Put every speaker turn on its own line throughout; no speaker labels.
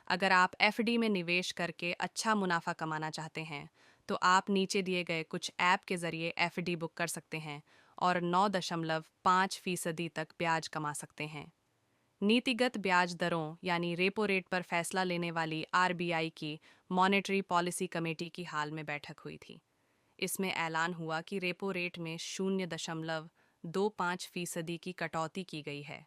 अगर आप एफडी में निवेश करके अच्छा मुनाफा कमाना चाहते हैं, तो आप नीचे दिए गए कुछ ऐप के जरिए एफडी बुक कर सकते हैं और 9.5% तक ब्याज कमा सकते हैं। नीतिगत ब्याज दरों यानी रेपो रेट पर फैसला लेने वाली आरबीआई की मॉनेटरी पॉलिसी कमेटी की हाल में बैठक हुई थी। इसमें ऐलान हुआ कि रेपो रेट में 0.25% की कटौती की गई है।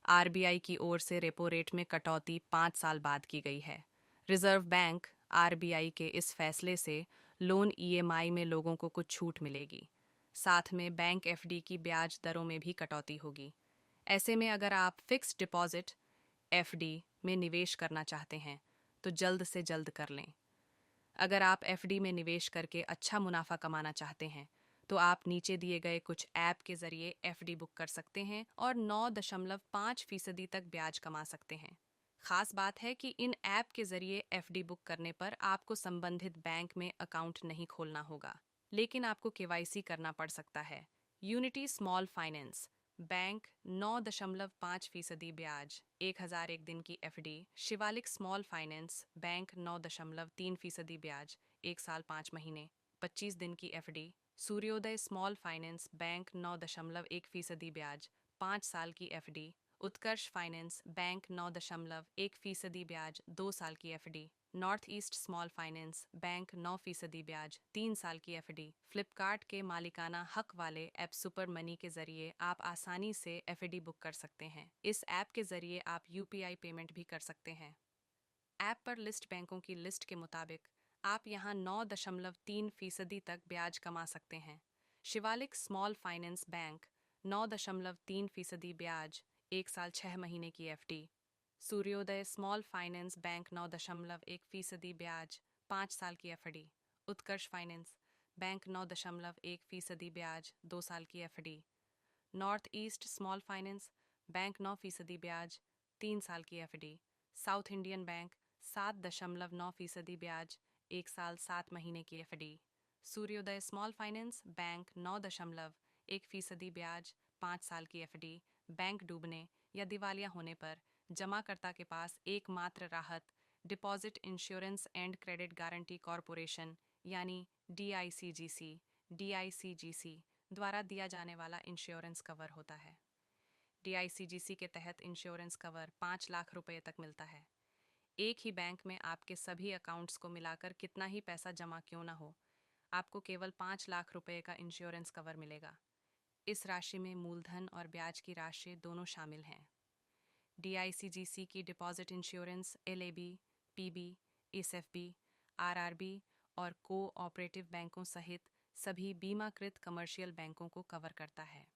आरबीआई की ओर से रेपो रेट में कटौती 5 साल बाद की गई है। रिजर्व बैंक आरबीआई के इस फैसले से लोन ईएमआई में लोगों को कुछ छूट मिलेगी। साथ में बैंक एफडी की ब्याज दरों में भी कटौती होगी। ऐसे में अगर आप फिक्स्ड डिपॉजिट एफडी में निवेश करना चाहते हैं, तो जल्द से जल्द कर लें। अगर आप एफडी में निवेश करके अच्छा मुनाफा कमाना चाहते हैं, तो आप नीचे दिए गए कुछ ऐप के जरिए एफडी बुक कर सकते हैं और 9.5% तक ब्याज कमा सकते हैं। खास बात है कि इन ऐप के जरिए एफडी बुक करने पर आपको संबंधित बैंक में अकाउंट नहीं खोलना होगा, लेकिन आपको केवाईसी करना पड़ सकता है। यूनिटी स्मॉल फाइनेंस बैंक 9.5% ब्याज 1001 दिन की FD. Shivalik small finance bank 9.3% ब्याज 1 साल 5 महीने 25 दिन की एफडी। सूर्योदय स्मॉल फाइनेंस बैंक 9.1% ब्याज 5 साल की एफडी। उत्कर्ष फाइनेंस बैंक 9.1% ब्याज 2 साल की FD. North east small finance bank 9% ब्याज 3 साल की एफडी। फ्लिपकार्ट के मालिकाना हक वाले ऐप सुपर मनी के जरिए आप आसानी से एफडी बुक कर सकते हैं। इस ऐप के जरिए आप यूपीआई पेमेंट भी कर सकते हैं। ऐप पर लिस्ट बैंकों की लिस्ट के मुताबिक आप यहां 9.3% तक ब्याज कमा सकते हैं। शिवालिक स्मॉल फाइनेंस बैंक 9.3% ब्याज 1 साल 6 महीने की एफडी। सूर्योदय स्मॉल फाइनेंस बैंक 9.1% ब्याज 5 साल की एफडी। उत्कर्ष फाइनेंस बैंक 9.1% ब्याज 2 साल की FD. North east small finance bank 9% ब्याज 3 साल की एफडी। साउथ इंडियन बैंक 7.9% ब्याज 1 साल 7 महीने की एफडी। सूर्योदय स्मॉल फाइनेंस बैंक 9.1% ब्याज 5 साल की एफडी। बैंक डूबने या दिवालिया होने पर जमाकर्ता के पास एकमात्र राहत deposit insurance and credit guarantee corporation यानी डीआईसीजीसी द्वारा दिया जाने वाला इंश्योरेंस कवर होता है। डीआईसीजीसी के तहत इंश्योरेंस कवर 5 लाख रुपए तक मिलता है। एक ही बैंक में आपके सभी अकाउंट्स को मिलाकर कितना ही पैसा जमा क्यों ना हो, आपको केवल 5 लाख रुपए का इंश्योरेंस कवर मिलेगा। इस राशि में मूलधन और ब्याज की राशि दोनों शामिल हैं। डीआईसीजीसी की deposit insurance LAB, PB, SFB, RRB और कोऑपरेटिव बैंकों सहित सभी बीमाकृत कमर्शियल बैंकों को कवर करता है।